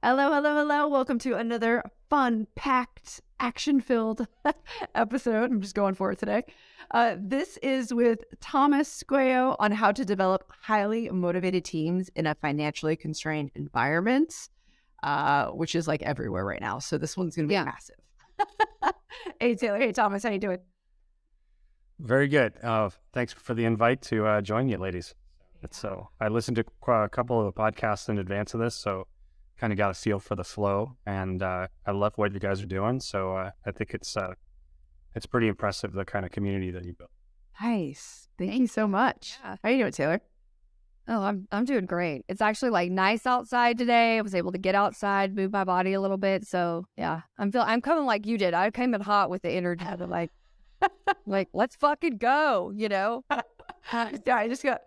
Hello, hello, hello. Welcome to another fun-packed, action-filled episode. I'm just going for it today. This is with Thomas Squeo on how to develop highly motivated teams in a financially constrained environment, which is like everywhere right now. So this one's going to be massive. Hey, Taylor. Hey, Thomas. How you doing? Very good. Thanks for the invite to join you, ladies. So I listened to a couple of podcasts in advance of this, so kind of got a feel for the flow, and I love what you guys are doing. So I think it's pretty impressive, the kind of community that you built. Nice. Thank you so much. Yeah. How you doing, Taylor? Oh, I'm doing great. It's actually like nice outside today. I was able to get outside, move my body a little bit. So yeah, I'm coming like you did. I came in hot with the energy. Like let's fucking go, Yeah, I just got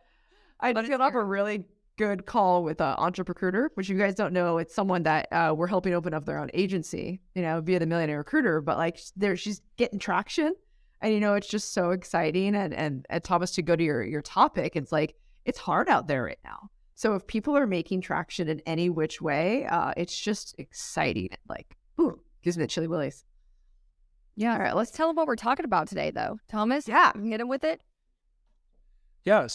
off a really good call with Entrepreneur, which you guys don't know. It's someone that we're helping open up their own agency, via the Millionaire Recruiter. But like, she's getting traction, and it's just so exciting. And Thomas, to go to your topic, it's like it's hard out there right now. So if people are making traction in any which way, it's just exciting. Like, ooh, gives me the chilly willies. Yeah. All right, let's tell them what we're talking about today, though. Thomas, Yeah, you can get him with it. Yeah.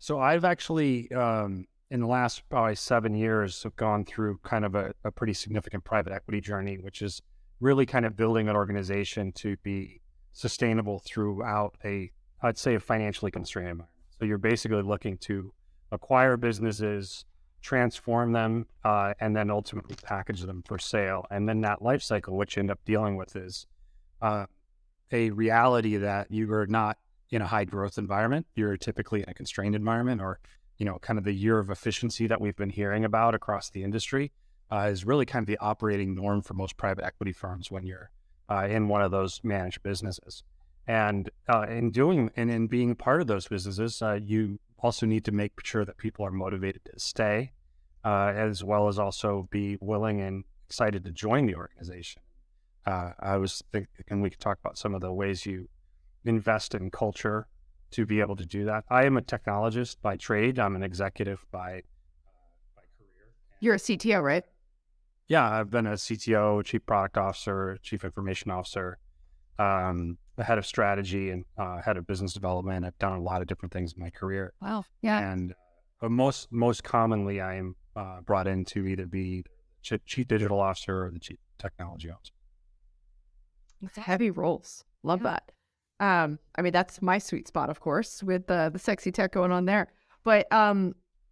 So I've actually in the last probably 7 years have gone through kind of a pretty significant private equity journey, which is really kind of building an organization to be sustainable throughout I'd say a financially constrained environment. So you're basically looking to acquire businesses, transform them, and then ultimately package them for sale. And then that life cycle, which you end up dealing with, is a reality that you are not in a high growth environment. You're typically in a constrained environment, or kind of the year of efficiency that we've been hearing about across the industry is really kind of the operating norm for most private equity firms when you're in one of those managed businesses. And in being part of those businesses, you also need to make sure that people are motivated to stay, as well as also be willing and excited to join the organization. I was thinking we could talk about some of the ways you invest in culture to be able to do that. I am a technologist by trade. I'm an executive by career. you're a CTO, right? Yeah, I've been a CTO, chief product officer, chief information officer, the head of strategy, and head of business development. I've done a lot of different things in my career. Wow. Yeah. And but most commonly, I am brought in to either be chief digital officer or the chief technology officer. It's heavy roles. Love that. I mean, that's my sweet spot, of course, with the sexy tech going on there. But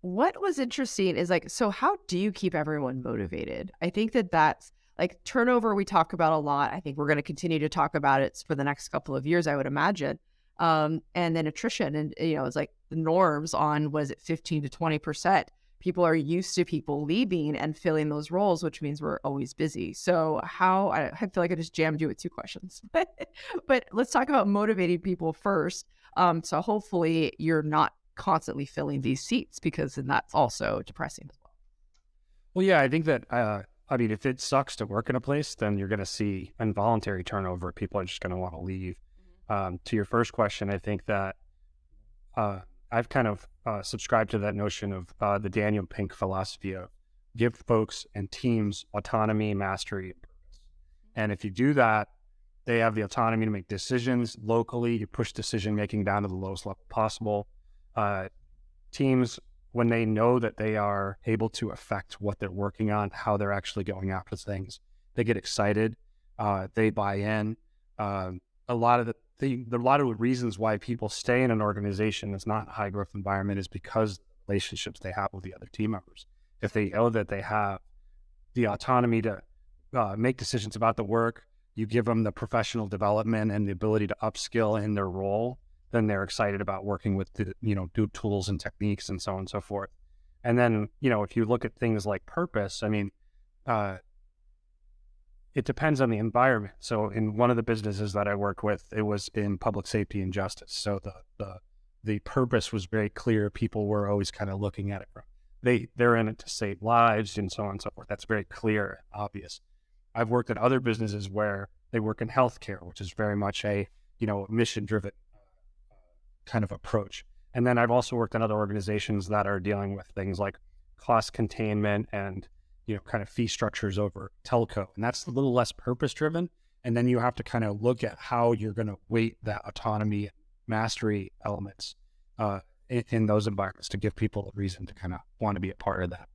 what was interesting is like, so how do you keep everyone motivated? I think that's like turnover we talk about a lot. I think we're going to continue to talk about it for the next couple of years, I would imagine. And then attrition, and it's like the norms on, was it 15 to 20%? People are used to people leaving and filling those roles, which means we're always busy. So I feel like I just jammed you with two questions, but let's talk about motivating people first. So hopefully you're not constantly filling these seats, because then that's also depressing as well. Well, yeah, I think that, if it sucks to work in a place, then you're going to see involuntary turnover. People are just going to want to leave. To your first question, I think that I've kind of subscribed to that notion of the Daniel Pink philosophy of give folks and teams autonomy, mastery, and purpose. And if you do that, they have the autonomy to make decisions locally. You push decision-making down to the lowest level possible. Teams, when they know that they are able to affect what they're working on, how they're actually going after things, they get excited. They buy in. A lot of the reasons why people stay in an organization that's not a high growth environment is because of the relationships they have with the other team members. If they know that they have the autonomy to make decisions about the work, you give them the professional development and the ability to upskill in their role, then they're excited about working with the, new tools and techniques and so on and so forth. And then, if you look at things like purpose, it depends on the environment. So in one of the businesses that I worked with, it was in public safety and justice. So the purpose was very clear. People were always kind of looking at it from, they're in it to save lives and so on and so forth. That's very clear, obvious. I've worked at other businesses where they work in healthcare, which is very much a, mission-driven kind of approach. And then I've also worked in other organizations that are dealing with things like cost containment and, kind of fee structures over telco, and that's a little less purpose driven. And then you have to kind of look at how you're going to weight that autonomy and mastery elements in those environments to give people a reason to kind of want to be a part of that.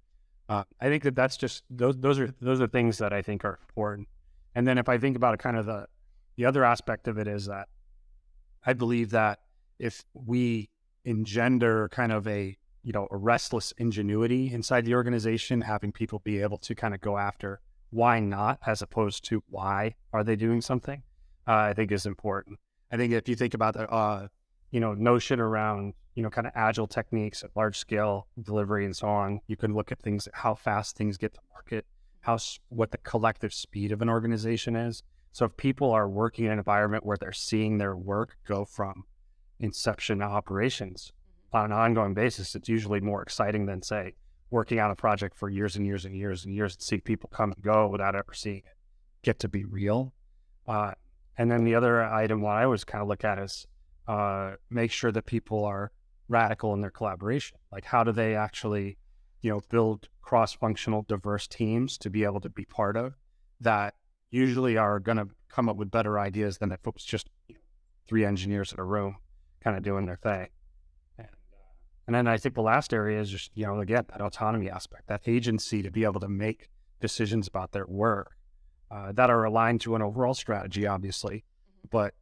I think that's just those are things that I think are important. And then if I think about it, kind of the other aspect of it is that I believe that if we engender kind of a restless ingenuity inside the organization, having people be able to kind of go after why not, as opposed to why are they doing something, I think is important. I think if you think about the, notion around, kind of agile techniques at large scale delivery and so on, you can look at things, how fast things get to market, what the collective speed of an organization is. So if people are working in an environment where they're seeing their work go from inception to operations on an ongoing basis, it's usually more exciting than, say, working on a project for years and years and years and years and see people come and go without ever seeing it get to be real. And then the other item, what I always kind of look at is make sure that people are radical in their collaboration. Like, how do they actually, build cross-functional, diverse teams to be able to be part of that usually are going to come up with better ideas than if it was just 3 engineers in a room kind of doing their thing. And then I think the last area is just, again, that autonomy aspect, that agency to be able to make decisions about their work that are aligned to an overall strategy, obviously. But,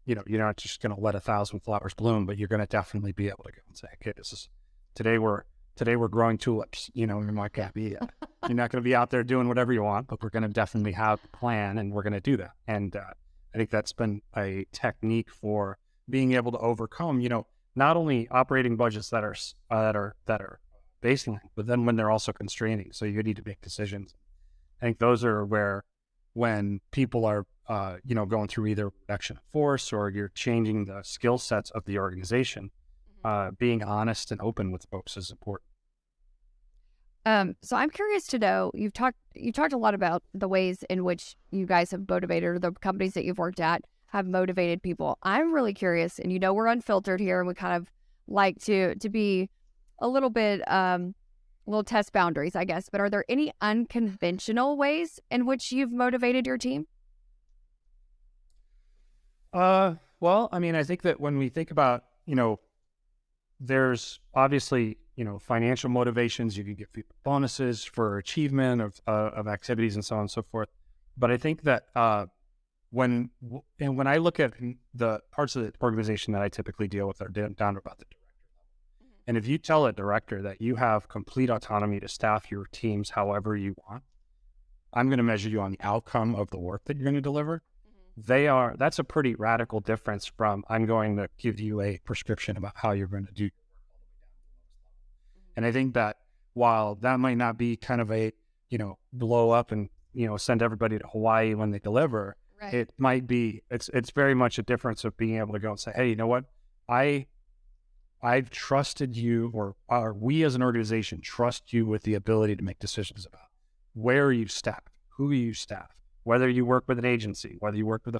you're not just going to let 1,000 flowers bloom, but you're going to definitely be able to go and say, okay, today we're growing tulips, you're not going to be out there doing whatever you want, but we're going to definitely have a plan and we're going to do that. And I think that's been a technique for being able to overcome, not only operating budgets that are baseline, but then when they're also constraining. So you need to make decisions. I think those are where, when people are, going through either reduction of force or you're changing the skill sets of the organization, being honest and open with folks is important. So I'm curious to know, you talked a lot about the ways in which you guys have motivated, or the companies that you've worked at have motivated people. I'm really curious, and we're unfiltered here, and we kind of like to be a little bit, little test boundaries, I guess. But are there any unconventional ways in which you've motivated your team? Well, I mean, I think that when we think about, there's obviously, financial motivations. You can give people bonuses for achievement of activities and so on and so forth. But I think that when I look at the parts of the organization that I typically deal with are down to about the director level. And if you tell a director that you have complete autonomy to staff your teams however you want, I'm going to measure you on the outcome of the work that you're going to deliver. That's a pretty radical difference from, I'm going to give you a prescription about how you're going to do your work all the way down to the lowest level. And I think that while that might not be kind of a, blow up and, send everybody to Hawaii when they deliver, right, it might be, it's very much a difference of being able to go and say, hey, you know what? I've trusted you, or we as an organization trust you with the ability to make decisions about where you staff, who you staff, whether you work with an agency, whether you work with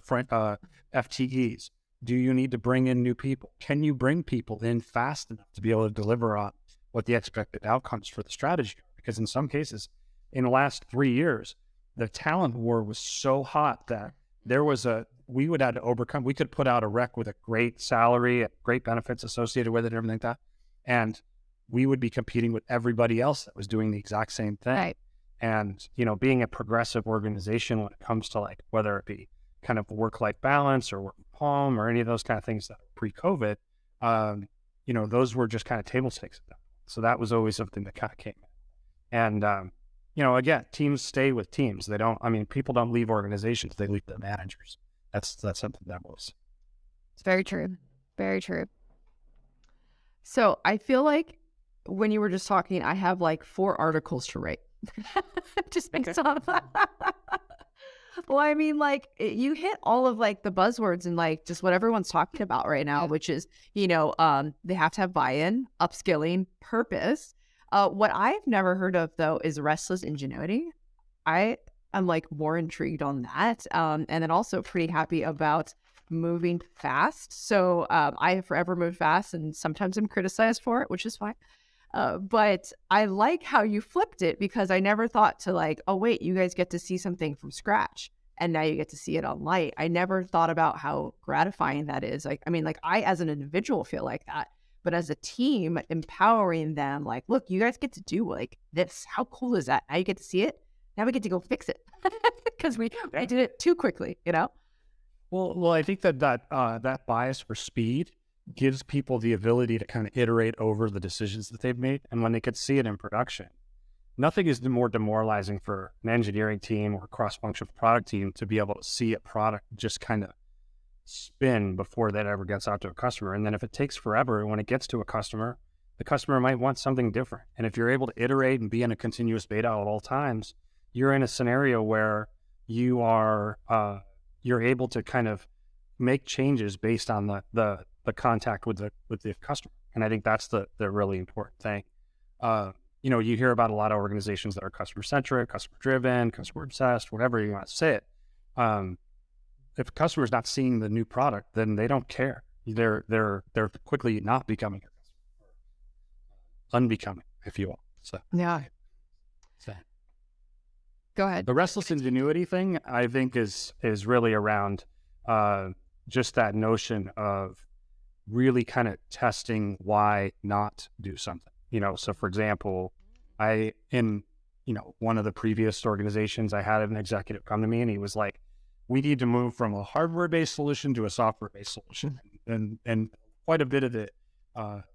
FTEs. Do you need to bring in new people? Can you bring people in fast enough to be able to deliver on what the expected outcomes for the strategy are? Because in some cases, in the last 3 years, the talent war was so hot that we would have to overcome. We could put out a rec with a great salary, great benefits associated with it, and everything like that, and we would be competing with everybody else that was doing the exact same thing. Right. And, being a progressive organization when it comes to, like, whether it be kind of work-life balance or work from home or any of those kind of things that were pre-COVID, those were just kind of table stakes at that point. So that was always something that kind of came in. And, again, teams stay with teams. People don't leave organizations, they leave the managers. That's something that was. It's very true. Very true. So I feel like when you were just talking, I have like 4 articles to write. Just based on well, I mean, like, you hit all of like the buzzwords and like just what everyone's talking about right now, which is, they have to have buy-in, upskilling, purpose. What I've never heard of though is restless ingenuity. I am like more intrigued on that, and then also pretty happy about moving fast. So I have forever moved fast, and sometimes I'm criticized for it, which is fine. But I like how you flipped it because I never thought to like, oh, wait, you guys get to see something from scratch and now you get to see it on light. I never thought about how gratifying that is. Like, I mean, like I, as an individual, feel like that. But as a team, empowering them, like, look, you guys get to do like this. How cool is that? Now you get to see it. Now we get to go fix it because we did it too quickly, you know? Well, I think that bias for speed gives people the ability to kind of iterate over the decisions that they've made, and when they could see it in production, nothing is more demoralizing for an engineering team or a cross-functional product team to be able to see a product just kind of spin before that ever gets out to a customer. And then if it takes forever, when it gets to a customer, the customer might want something different. And if you're able to iterate and be in a continuous beta at all times, you're in a scenario where you're able to kind of make changes based on the contact with the customer. And I think that's the really important thing. You hear about a lot of organizations that are customer centric, customer driven, customer obsessed, whatever you want to say it. If a customer's not seeing the new product, then they don't care. They're quickly not becoming a customer, unbecoming, if you will. So Yeah. Go ahead. the restless ingenuity thing, I think, is really around just that notion of really kind of testing why not do something. So for example, in one of the previous organizations, I had an executive come to me and he was like, we need to move from a hardware-based solution to a software-based solution. And quite a bit of the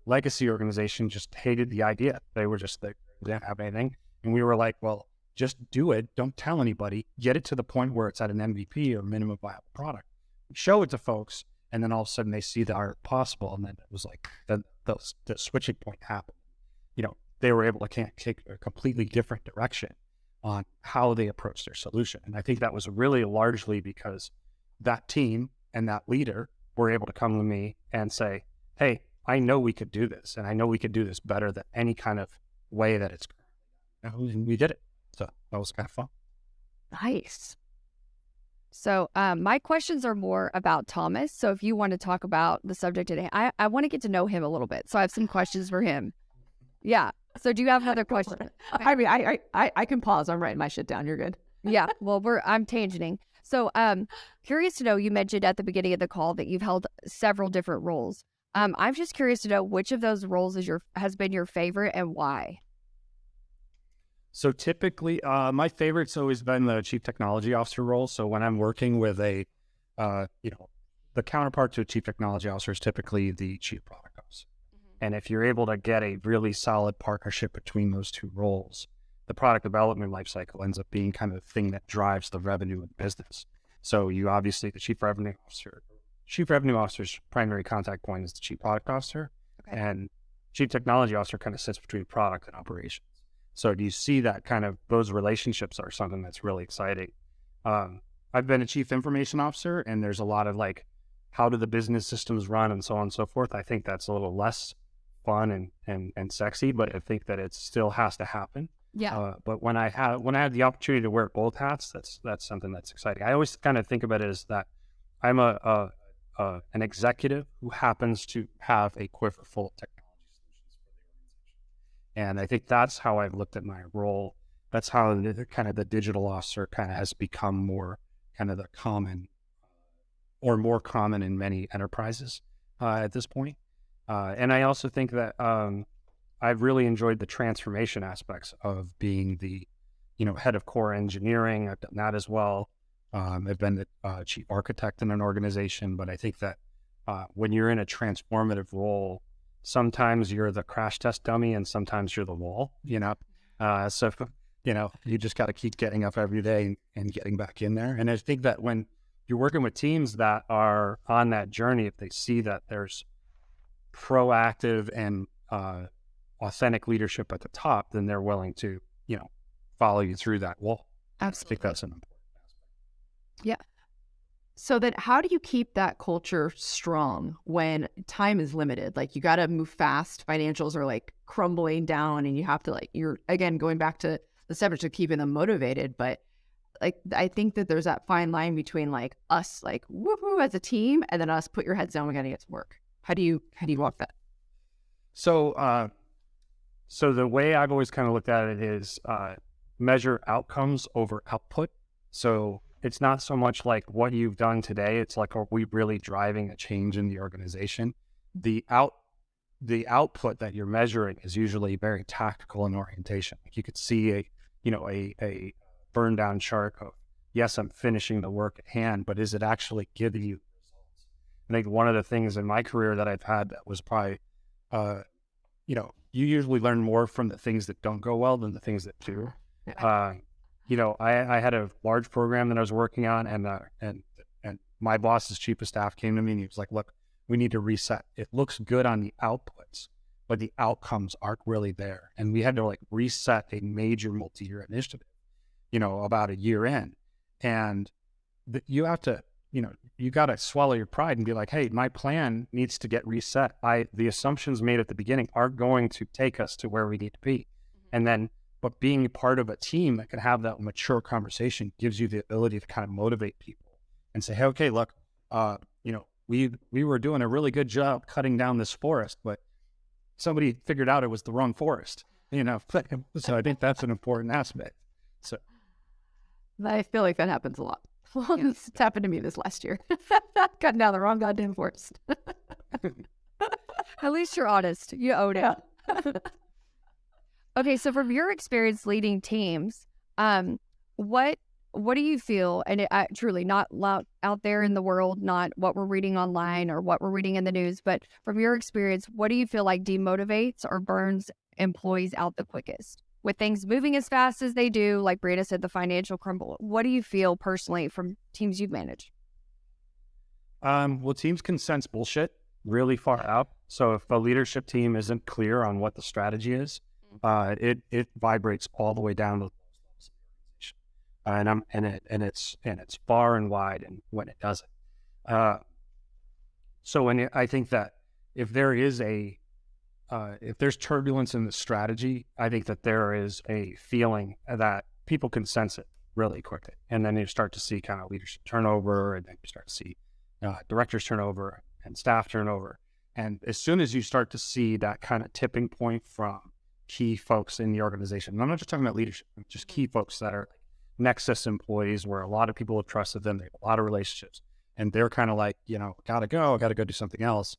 legacy organization just hated the idea. They didn't have anything. And we were like, well, just do it. Don't tell anybody. Get it to the point where it's at an MVP or minimum viable product. Show it to folks. And then all of a sudden they see the art possible. And then it was like the switching point happened. They were able to take a completely different direction on how they approach their solution. And I think that was really largely because that team and that leader were able to come to me and say, hey, I know we could do this. And I know we could do this better than any kind of way that it's currently done. And we did it. So that was kind of fun. Nice. So my questions are more about Thomas. So if you want to talk about the subject today, I want to get to know him a little bit. So I have some questions for him. Yeah. So do you have another question? Okay. I mean, I can pause. I'm writing my shit down. You're good. Yeah. Well, I'm tangenting. So curious to know, you mentioned at the beginning of the call that you've held several different roles. I'm just curious to know which of those roles has been your favorite and why. So typically, my favorite's always been the chief technology officer role. So when I'm working with the counterpart to a chief technology officer is typically the chief product officer. Mm-hmm. And if you're able to get a really solid partnership between those two roles, the product development lifecycle ends up being kind of the thing that drives the revenue and business. So you obviously, the chief revenue officer's primary contact point is the chief product officer, okay, and chief technology officer kind of sits between product and operations. So do you see that kind of, those relationships are something that's really exciting. I've been a chief information officer, and there's a lot of like, how do the business systems run and so on and so forth. I think that's a little less fun and sexy, but I think that it still has to happen. Yeah. But when I had the opportunity to wear both hats, that's something that's exciting. I always kind of think about it as that I'm an executive who happens to have a quiver full of technology solutions for the organization. And I think that's how I've looked at my role. That's how the digital officer kind of has become more kind of the common or more common in many enterprises at this point. And I also think that I've really enjoyed the transformation aspects of being the, head of core engineering. I've done that as well. I've been the chief architect in an organization, but I think that when you're in a transformative role, sometimes you're the crash test dummy and sometimes you're the wall, so, you just got to keep getting up every day and getting back in there. And I think that when you're working with teams that are on that journey, if they see that there's proactive and authentic leadership at the top, then they're willing to, follow you through that wall. Absolutely. I think that's an important aspect. Yeah. So then how do you keep that culture strong when time is limited? Like you got to move fast. Financials are like crumbling down and you have to you're again, going back to the subject of keeping them motivated. But I think that there's that fine line between us, woohoo as a team, and then us put your heads down. We got to get to work. How do you walk that? So So the way I've always kind of looked at it is measure outcomes over output. So it's not so much like what you've done today. It's like, are we really driving a change in the organization? The output that you're measuring is usually very tactical in orientation. Like you could see a burn down chart of, yes, I'm finishing the work at hand, but is it actually giving you results? I think one of the things in my career that I've had that was probably, you usually learn more from the things that don't go well than the things that do. I had a large program that I was working on, and my boss's chief of staff came to me and he was like, "Look, we need to reset. It looks good on the outputs, but the outcomes aren't really there." And we had to like reset a major multi-year initiative, about a year in, and you have to, you got to swallow your pride and be like, "Hey, my plan needs to get reset. The assumptions made at the beginning aren't going to take us to where we need to be." And then, but being part of a team that can have that mature conversation gives you the ability to kind of motivate people and say, "Hey, okay, look, we were doing a really good job cutting down this forest, but somebody figured out it was the wrong forest." So I think that's an important aspect. So I feel like that happens a lot. It's happened to me this last year. Cutting down the wrong goddamn forest. At least you're honest. You own it. Yeah. Okay, so from your experience leading teams, what do you feel? And truly not out there in the world, not what we're reading online or what we're reading in the news, but from your experience, what do you feel like demotivates or burns employees out the quickest? With things moving as fast as they do, like Brianna said, the financial crumble. What do you feel personally from teams you've managed? Well, teams can sense bullshit really far out. So if the leadership team isn't clear on what the strategy is, it vibrates all the way down to the levels of the organization, and it's far and wide, and when it doesn't. I think that if there is if there's turbulence in the strategy, I think that there is a feeling that people can sense it really quickly, and then you start to see kind of leadership turnover, and then you start to see directors turnover and staff turnover. And as soon as you start to see that kind of tipping point from key folks in the organization, and I'm not just talking about leadership, just key folks that are Nexus employees where a lot of people have trusted them, they have a lot of relationships, and they're kind of like, gotta go do something else.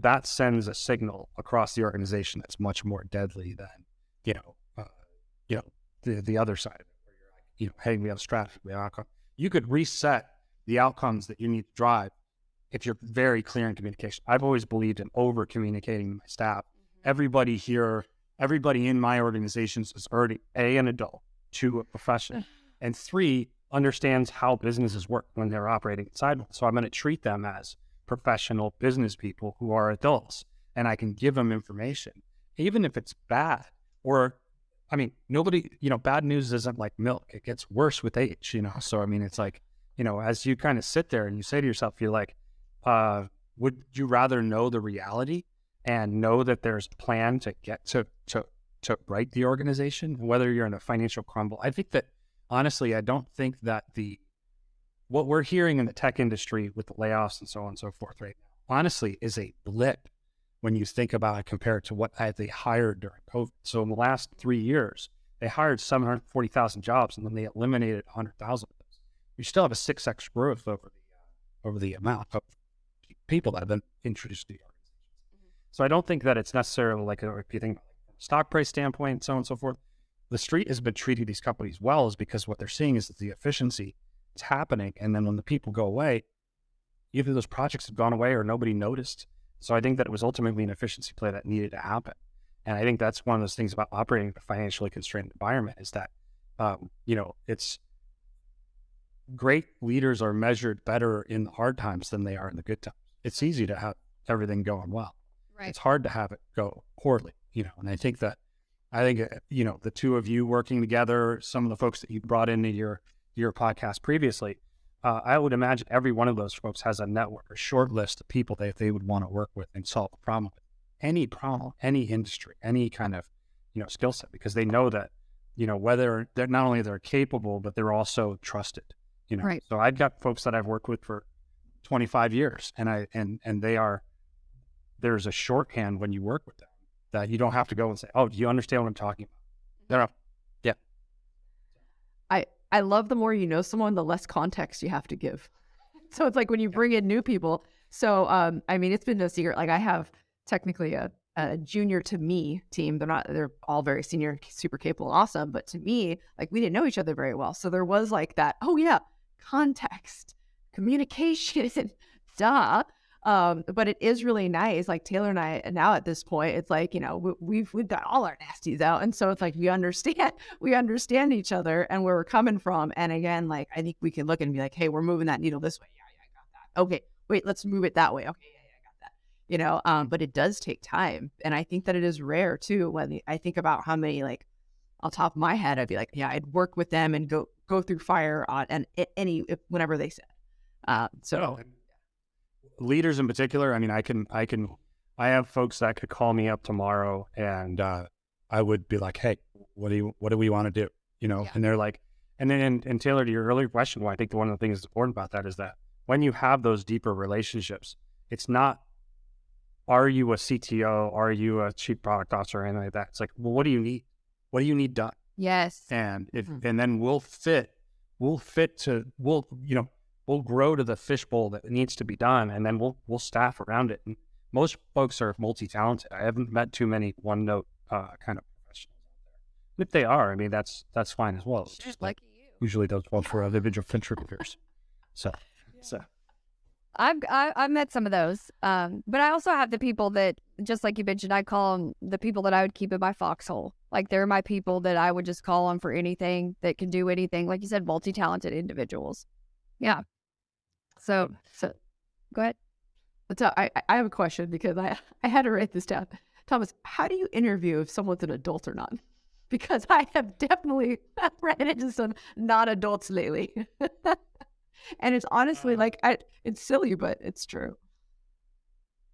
That sends a signal across the organization that's much more deadly than, the other side of it, where you're like, hey, we have a strategy, we have outcome. You could reset the outcomes that you need to drive if you're very clear in communication. I've always believed in over communicating to my staff. Everybody here, everybody in my organizations is already an adult, 2, a professional, and 3, understands how businesses work when they're operating inside one. So I'm going to treat them as professional business people who are adults, and I can give them information, even if it's bad. Nobody, bad news isn't like milk. It gets worse with age, So, it's like, as you kind of sit there and you say to yourself, you're like, would you rather know the reality and know that there's a plan to get to right the organization, whether you're in a financial crumble? I think that, honestly, I don't think that what we're hearing in the tech industry with the layoffs and so on and so forth right now, honestly, is a blip when you think about it compared to what they hired during COVID. So in the last 3 years, they hired 740,000 jobs, and then they eliminated 100,000 of those. You still have a 6x growth over the amount of people that have been introduced to the organization. So I don't think that it's necessarily like, if you think from a stock price standpoint and so on and so forth, the street has been treating these companies well is because what they're seeing is that the efficiency is happening. And then when the people go away, either those projects have gone away or nobody noticed. So I think that it was ultimately an efficiency play that needed to happen. And I think that's one of those things about operating in a financially constrained environment is that, it's great leaders are measured better in the hard times than they are in the good times. It's easy to have everything going well. Right. It's hard to have it go poorly, and I think the 2 of you working together, some of the folks that you brought into your podcast previously, I would imagine every one of those folks has a network, a short list of people that they would want to work with and solve a problem with. Any problem, any industry, any kind of, skill set, because they know that, whether they're not only they're capable, but they're also trusted, Right. So I've got folks that I've worked with for 25 years and there's a shorthand when you work with them that you don't have to go and say, oh, do you understand what I'm talking about? No, no. Yeah. I love the more you know someone, the less context you have to give. So it's like when you bring in new people. So I mean, it's been no secret. Like I have technically a junior to me team. They're all very senior, super capable, and awesome. But to me, like we didn't know each other very well. So there was like that, oh yeah, context, communication, duh. But it is really nice. Like Taylor and I now at this point, it's like, you know, we've got all our nasties out. And so it's like we understand each other and where we're coming from. And again, like I think we can look and be like, hey, we're moving that needle this way. Yeah, I got that. Okay, wait, let's move it that way. Okay, yeah, I got that. You know, but it does take time. And I think that it is rare too. When I think about how many, like on top of my head, I'd be like, yeah, I'd work with them and go through fire on and whenever they said. So leaders in particular, I mean, I have folks that could call me up tomorrow and I would be like, hey, what do we want to do? You know, and they're like, and then, and Taylor, to your earlier question, well, I think one of the things that's important about that is that when you have those deeper relationships, it's not, are you a CTO? Are you a chief product officer or anything like that? It's like, well, what do you need? What do you need done? Yes. And and then we'll grow to the fishbowl that needs to be done, and then we'll staff around it. And most folks are multi-talented. I haven't met too many one-note kind of professionals out there. If they are, I mean, that's fine as well. It's just like usually those fall for individual contributors. So. I've met some of those, but I also have the people that, just like you mentioned, I call them the people that I would keep in my foxhole. Like they're my people that I would just call on for anything, that can do anything. Like you said, multi-talented individuals. Yeah. So go ahead. So I have a question because I had to write this down. Thomas, how do you interview if someone's an adult or not? Because I have definitely ran into some non-adults lately. And it's honestly like, it's silly, but it's true.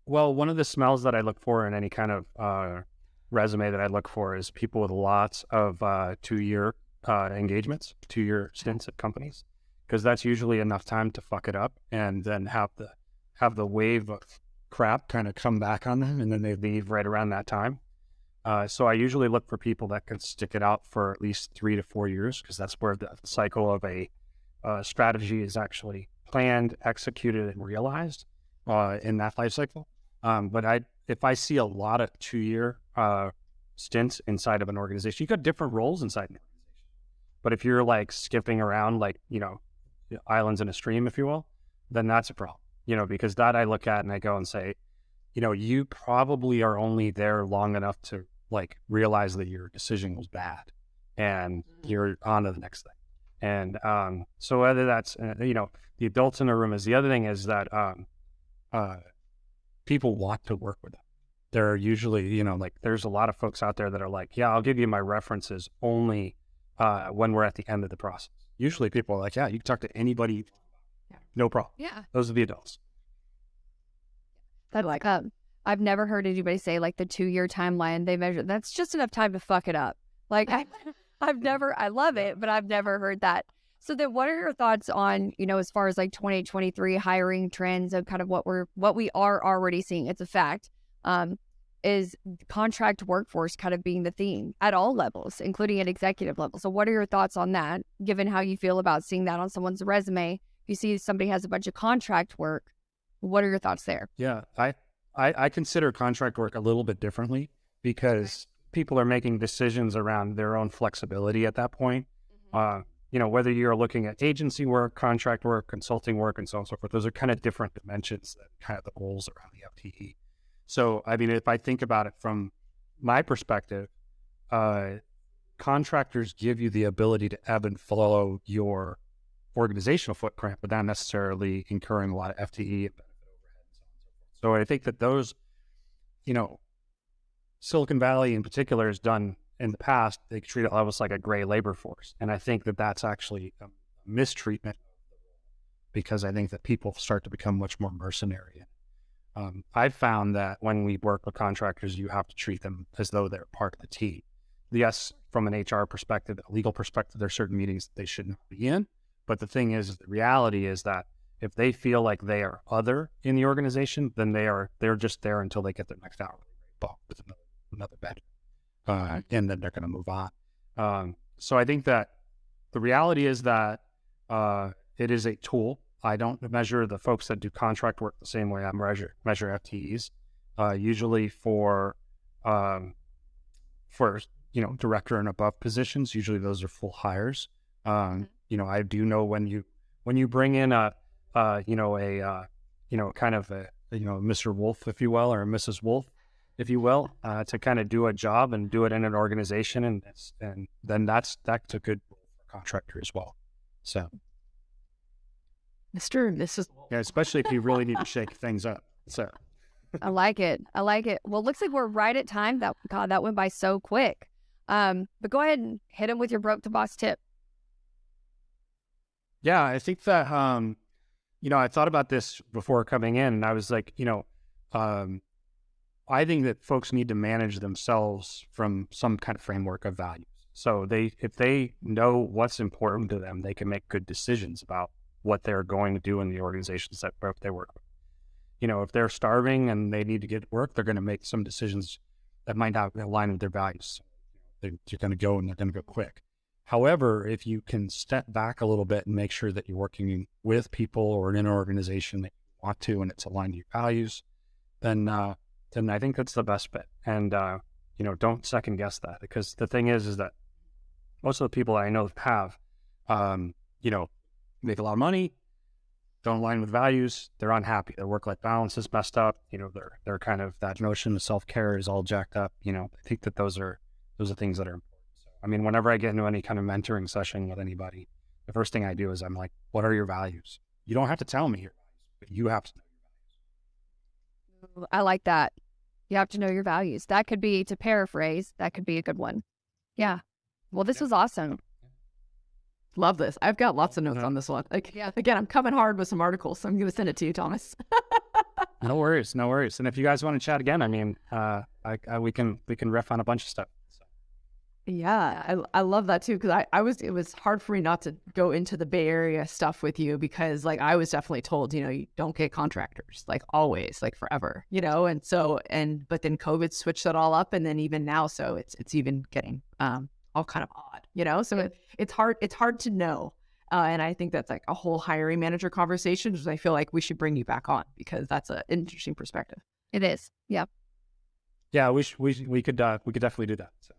Well, one of the smells that I look for in any kind of resume that I look for is people with lots of 2-year engagements, 2-year stints at companies, because that's usually enough time to fuck it up and then have the wave of crap kind of come back on them, and then they leave right around that time. So I usually look for people that can stick it out for at least 3 to 4 years, because that's where the cycle of a strategy is actually planned, executed, and realized in that life cycle. But if I see a lot of 2-year stints inside of an organization, you got different roles inside an organization. But if you're like skipping around, like, you know, islands in a stream, if you will, then that's a problem, you know, because that I look at and I go and say, you know, you probably are only there long enough to like realize that your decision was bad and you're on to the next thing. And so whether that's, you know, the adults in the room is the other thing is that people want to work with them. There are usually, you know, like there's a lot of folks out there that are like, yeah, I'll give you my references only when we're at the end of the process. Usually people are like, yeah, you can talk to anybody. Yeah. No problem. Yeah. Those are the adults. That's like, I've never heard anybody say like the 2-year timeline they measure. That's just enough time to fuck it up. Like I love it, but I've never heard that. So then what are your thoughts on, you know, as far as like 2023 hiring trends and kind of what we are already seeing? It's a fact. Is contract workforce kind of being the theme at all levels, including at executive level. So what are your thoughts on that, given how you feel about seeing that on someone's resume? If you see somebody has a bunch of contract work, what are your thoughts there? Yeah, I consider contract work a little bit differently because people are making decisions around their own flexibility at that point. You know, whether you're looking at agency work, contract work, consulting work, and so on and so forth, those are kind of different dimensions that kind of the roles around the FTE. So, I mean, if I think about it from my perspective, contractors give you the ability to ebb and flow your organizational footprint without necessarily incurring a lot of FTE and benefit overhead and so on and so forth. So I think that those, you know, Silicon Valley in particular has done in the past, they treat it almost like a gray labor force. And I think that that's actually a mistreatment because I think that people start to become much more mercenary. I've found that when we work with contractors, you have to treat them as though they're part of the team. Yes, from an HR perspective, a legal perspective, there's certain meetings that they shouldn't be in. But the thing is, the reality is that if they feel like they are other in the organization, then they're just there until they get their next hourly rate bump with another vendor, and then they're going to move on. So I think that the reality is that it is a tool. I don't measure the folks that do contract work the same way I measure FTEs. Usually for director and above positions, usually those are full hires. I do know when you bring in a Mr. Wolf, if you will, or a Mrs. Wolf, if you will, to kind of do a job and do it in an organization, and then that's a good contractor as well. So, Mr. and Mrs. yeah, especially if you really need to shake things up. So, I like it. Well, it looks like we're right at time. That went by so quick. But go ahead and hit him with your broke to boss tip. yeah, I think that I thought about this before coming in, and I was like, I think that folks need to manage themselves from some kind of framework of values. So if they know what's important to them, they can make good decisions about what they're going to do in the organizations that they work with. If they're starving and they need to get work, they're going to make some decisions that might not align with their values. They're going to go and they're going to go quick. However, if you can step back a little bit and make sure that you're working with people or in an organization that you want to, and it's aligned to your values, then I think that's the best bet. And, don't second guess that, because the thing is that most of the people I know have, make a lot of money, don't align with values, they're unhappy. Their work-life balance is messed up. They're kind of, that notion of self-care is all jacked up. I think that those are things that are important. So, I mean, whenever I get into any kind of mentoring session with anybody, the first thing I do is I'm like, what are your values? You don't have to tell me your values, but you have to know your values. I like that. You have to know your values. That could be, to paraphrase, that could be a good one. Yeah. Well, this was awesome. Love this. I've got lots of notes on this one. Again, I'm coming hard with some articles, so I'm going to send it to you, Thomas. No worries. And if you guys want to chat again, I mean, we can riff on a bunch of stuff. So. Yeah, I love that too, because it was hard for me not to go into the Bay Area stuff with you, because like I was definitely told, you don't get contractors, like always, like forever, but then COVID switched that all up, and then even now, so it's even getting all kind of odd, so it's hard to know. And I think that's like a whole hiring manager conversation, which I feel like we should bring you back on, because that's an interesting perspective. It is. Yeah. Yeah, we could definitely do that. So.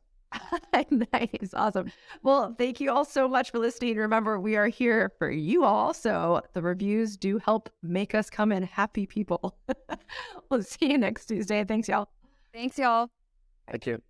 Nice. Awesome. Well, thank you all so much for listening. Remember, we are here for you all. So the reviews do help make us come in happy people. We'll see you next Tuesday. Thanks, y'all. Thanks, y'all. Thank you.